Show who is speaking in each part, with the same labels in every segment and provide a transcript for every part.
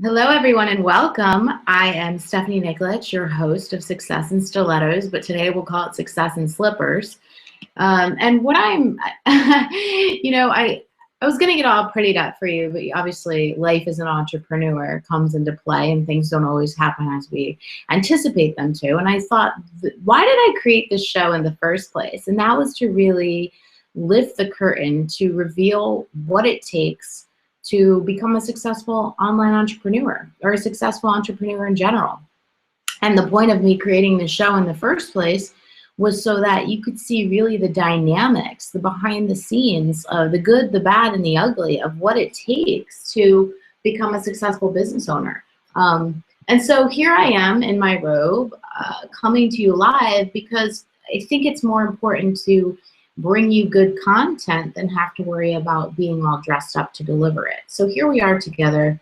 Speaker 1: Hello, everyone, and welcome. I am Stephanie Nikolic, your host of Success in Stilettos, but today we'll call it Success in Slippers. And what I'm, I was going to get all prettied up for you, but obviously life as an entrepreneur comes into play and things don't always happen as we anticipate them to. And I thought, why did I create this show in the first place? And that was to really lift the curtain to reveal what it takes to become a successful online entrepreneur or a successful entrepreneur in general. And the point of me creating this show in the first place was so that you could see really the dynamics, the behind the scenes, the good, the bad, and the ugly of what it takes to become a successful business owner. And so here I am in my robe, coming to you live because I think it's more important to bring you good content than have to worry about being all dressed up to deliver it. So here we are together.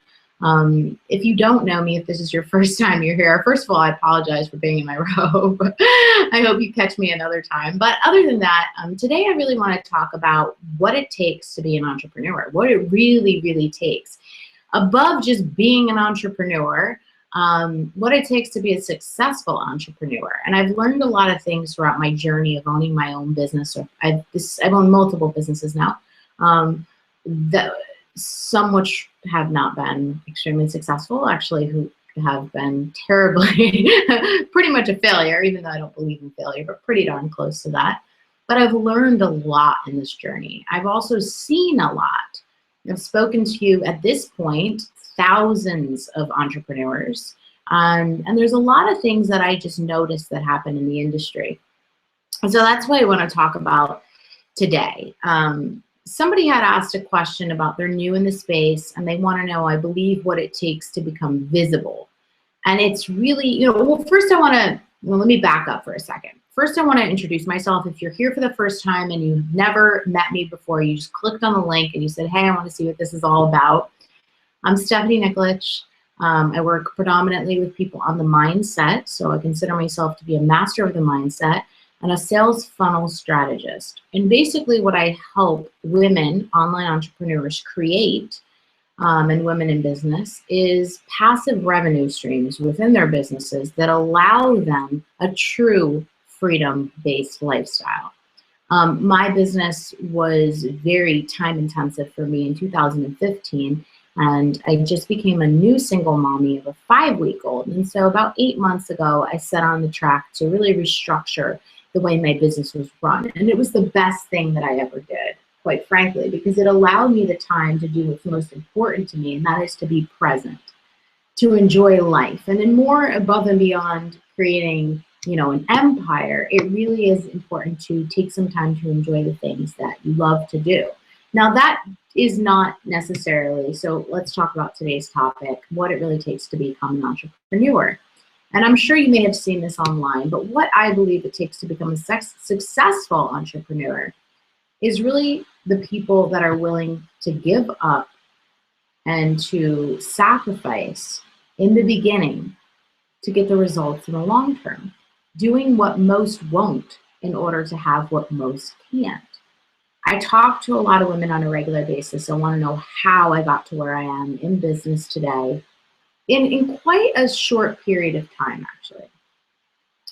Speaker 1: If you don't know me, if this is your first time you're here, first of all, I apologize for being in my robe. I hope you catch me another time. But other than that, today I really want to talk about what it takes to be an entrepreneur, what it really, really takes. Above just being an entrepreneur, what it takes to be a successful entrepreneur. And I've learned a lot of things throughout my journey of owning my own business. I've owned multiple businesses now. Some which have not been extremely successful, actually, who have been terribly, pretty much a failure, even though I don't believe in failure, but pretty darn close to that. But I've learned a lot in this journey. I've also seen a lot. I've spoken to you at this point, thousands of entrepreneurs. And there's a lot of things that I just noticed that happen in the industry. And so that's what I want to talk about today. Somebody had asked a question about they're new in the space and they want to know, I believe, what it takes to become visible. And it's really, first let me back up for a second. First, I want to introduce myself. If you're here for the first time and you've never met me before, you just clicked on the link and you said, hey, I want to see what this is all about. I'm Stephanie Nikolic. I work predominantly with people on the mindset, so I consider myself to be a master of the mindset and a sales funnel strategist. And basically what I help women, online entrepreneurs, create, and women in business, is passive revenue streams within their businesses that allow them a true freedom-based lifestyle. My business was very time-intensive for me in 2015. And I just became a new single mommy of a 5-week-old. And so about 8 months ago, I set on the track to really restructure the way my business was run. And it was the best thing that I ever did, quite frankly, because it allowed me the time to do what's most important to me, and that is to be present, to enjoy life. And then more above and beyond creating, an empire, it really is important to take some time to enjoy the things that you love to do. Now that is not necessarily, so let's talk about today's topic, what it really takes to become an entrepreneur. And I'm sure you may have seen this online, but what I believe it takes to become a successful entrepreneur is really the people that are willing to give up and to sacrifice in the beginning to get the results in the long term, doing what most won't in order to have what most can't. I talk to a lot of women on a regular basis. I want to know how I got to where I am in business today in quite a short period of time, actually.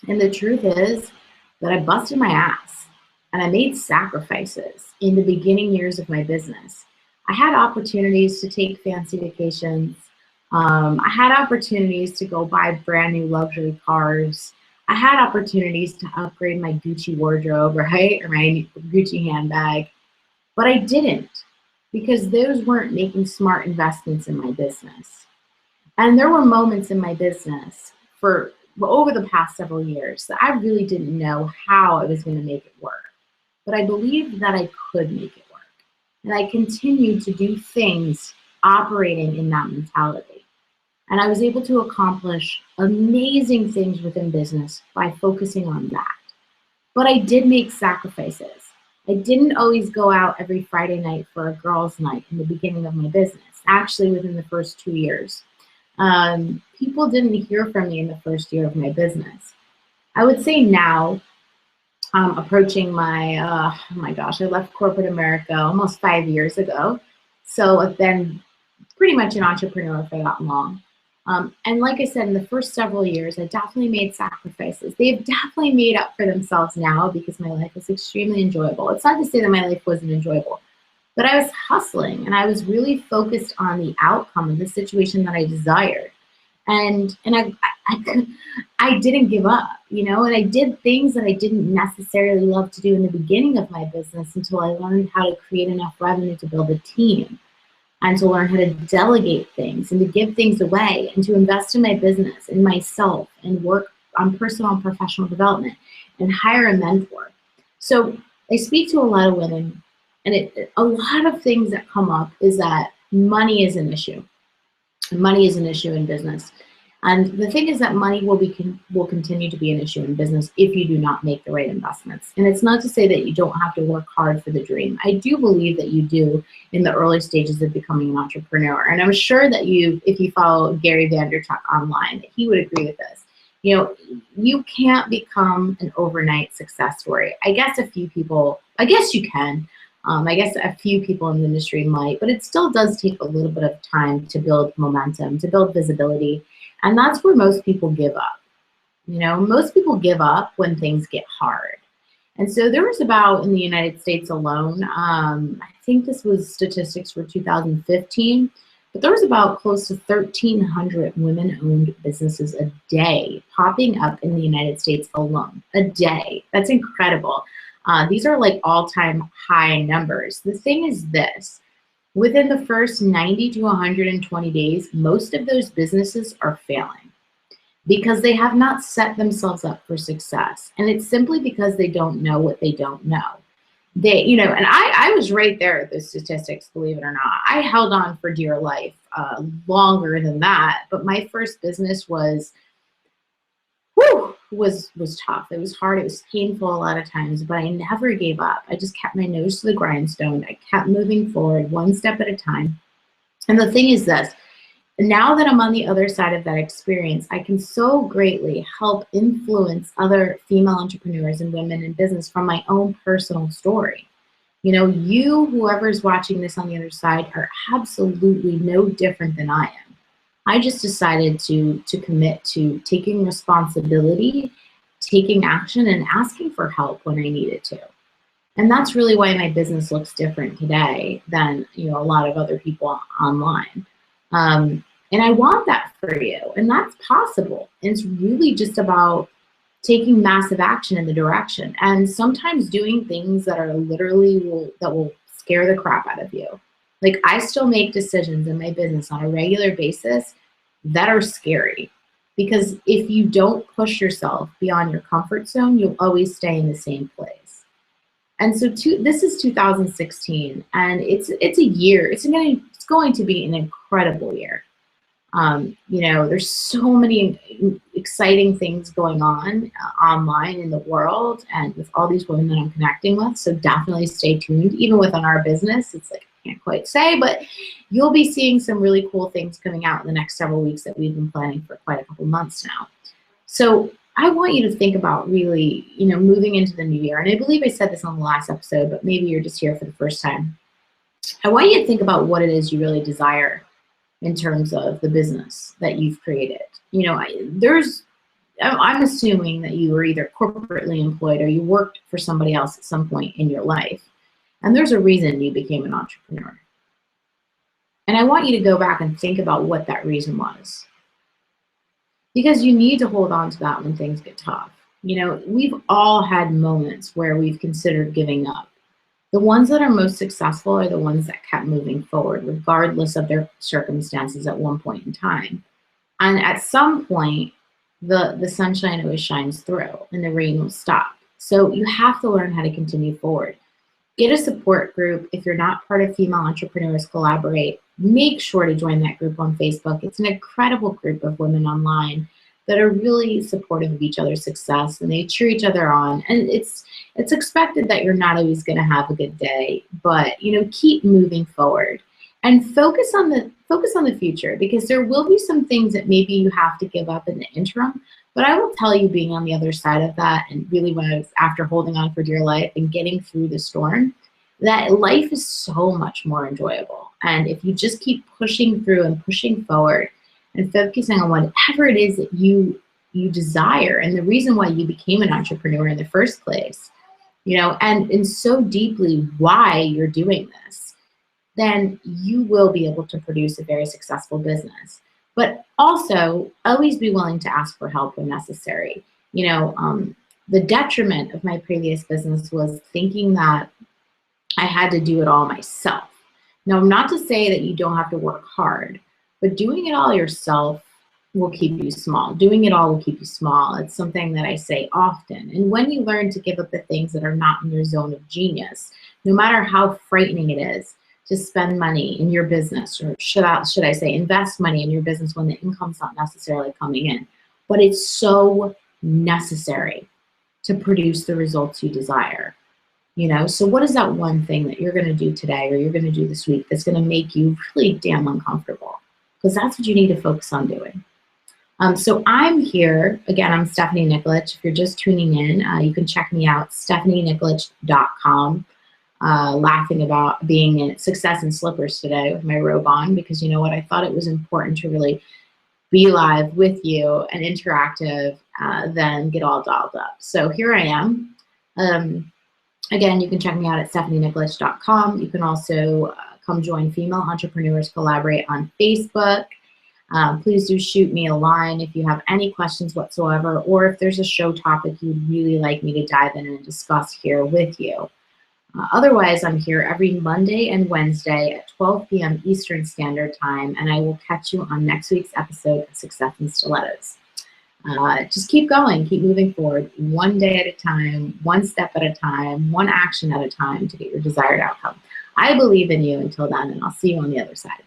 Speaker 1: And the truth is that I busted my ass and I made sacrifices in the beginning years of my business. I had opportunities to take fancy vacations. I had opportunities to go buy brand new luxury cars. I had opportunities to upgrade my Gucci wardrobe, right? Or my Gucci handbag, but I didn't because those weren't making smart investments in my business. And there were moments in my business for over the past several years that I really didn't know how I was going to make it work, but I believed that I could make it work. And I continued to do things operating in that mentality. And I was able to accomplish amazing things within business by focusing on that. But I did make sacrifices. I didn't always go out every Friday night for a girls' night in the beginning of my business, actually within the first 2 years. People didn't hear from me in the first year of my business. I would say now, approaching my, oh my gosh, I left corporate America almost 5 years ago. So I've been pretty much an entrepreneur for that long. And like I said, in the first several years, I definitely made sacrifices. They've definitely made up for themselves now because my life is extremely enjoyable. It's not to say that my life wasn't enjoyable, but I was hustling and I was really focused on the outcome of the situation that I desired. And I didn't give up, you know, and I did things that I didn't necessarily love to do in the beginning of my business until I learned how to create enough revenue to build a team, and to learn how to delegate things and to give things away and to invest in my business, in myself, and work on personal and professional development and hire a mentor. So I speak to a lot of women, and a lot of things that come up is that money is an issue. Money is an issue in business. And the thing is that money will continue to be an issue in business if you do not make the right investments. And it's not to say that you don't have to work hard for the dream. I do believe that you do in the early stages of becoming an entrepreneur. And I'm sure that if you follow Gary Vaynerchuk online, that he would agree with this. You know, you can't become an overnight success story. I guess you can. I guess a few people in the industry might, but it still does take a little bit of time to build momentum, to build visibility. And that's where most people give up. You know, most people give up when things get hard. And so there was about, in the United States alone, I think this was statistics for 2015, but there was about close to 1,300 women-owned businesses a day popping up in the United States alone. A day. That's incredible. These are like all-time high numbers. The thing is this. Within the first 90 to 120 days, most of those businesses are failing because they have not set themselves up for success. And it's simply because they don't know what they don't know. And I was right there at the statistics, believe it or not. I held on for dear life longer than that, but my first business was tough. It was hard. It was painful a lot of times, but I never gave up. I just kept my nose to the grindstone. I kept moving forward one step at a time. And the thing is this, now that I'm on the other side of that experience, I can so greatly help influence other female entrepreneurs and women in business from my own personal story. You know, whoever's watching this on the other side, are absolutely no different than I am. I just decided to commit to taking responsibility, taking action, and asking for help when I needed to. And that's really why my business looks different today than, you know, a lot of other people online. And I want that for you, and that's possible. And it's really just about taking massive action in the direction, and sometimes doing things that are that will scare the crap out of you. Like, I still make decisions in my business on a regular basis that are scary, because if you don't push yourself beyond your comfort zone, you'll always stay in the same place. And so this is 2016, and it's a year. It's going to be an incredible year. You know, there's so many exciting things going on online in the world and with all these women that I'm connecting with. So definitely stay tuned. Even within our business, it's like, I can't quite say, but you'll be seeing some really cool things coming out in the next several weeks that we've been planning for quite a couple months now. So I want you to think about really, you know, moving into the new year. And I believe I said this on the last episode, but maybe you're just here for the first time. I want you to think about what it is you really desire in terms of the business that you've created. You know, I'm assuming that you were either corporately employed or you worked for somebody else at some point in your life. And there's a reason you became an entrepreneur. And I want you to go back and think about what that reason was. Because you need to hold on to that when things get tough. You know, we've all had moments where we've considered giving up. The ones that are most successful are the ones that kept moving forward, regardless of their circumstances at one point in time. And at some point, the sunshine always shines through and the rain will stop. So you have to learn how to continue forward. Get a support group. If you're not part of Female Entrepreneurs Collaborate, make sure to join that group on Facebook. It's an incredible group of women online that are really supportive of each other's success, and they cheer each other on. And it's expected that you're not always going to have a good day, but you know, keep moving forward and focus on the future, because there will be some things that maybe you have to give up in the interim. But I will tell you, being on the other side of that, and really when I was after holding on for dear life and getting through the storm, that life is so much more enjoyable. And if you just keep pushing through and pushing forward and focusing on whatever it is that you desire, and the reason why you became an entrepreneur in the first place, you know, and so deeply why you're doing this, then you will be able to produce a very successful business. But also, always be willing to ask for help when necessary. You know, the detriment of my previous business was thinking that I had to do it all myself. Now, not to say that you don't have to work hard, but doing it all yourself will keep you small. Doing it all will keep you small. It's something that I say often. And when you learn to give up the things that are not in your zone of genius, no matter how frightening it is to spend money in your business, or should I say invest money in your business when the income's not necessarily coming in, but it's so necessary to produce the results you desire. You know, so what is that one thing that you're going to do today or you're going to do this week that's going to make you really damn uncomfortable? Because that's what you need to focus on doing. So I'm here, again, I'm Stephanie Nikolic. If you're just tuning in, you can check me out, stephanienickolic.com, laughing about being in Success in Slippers today with my robe on, because you know what, I thought it was important to really be live with you and interactive, then get all dolled up. So here I am. Again, you can check me out at stephanienickolic.com. You can also come join Female Entrepreneurs Collaborate on Facebook. Please do shoot me a line if you have any questions whatsoever, or if there's a show topic you'd really like me to dive in and discuss here with you. Otherwise, I'm here every Monday and Wednesday at 12 p.m. Eastern Standard Time, and I will catch you on next week's episode of Success in Stilettos. Just keep going, keep moving forward, one day at a time, one step at a time, one action at a time to get your desired outcome. I believe in you until then, and I'll see you on the other side.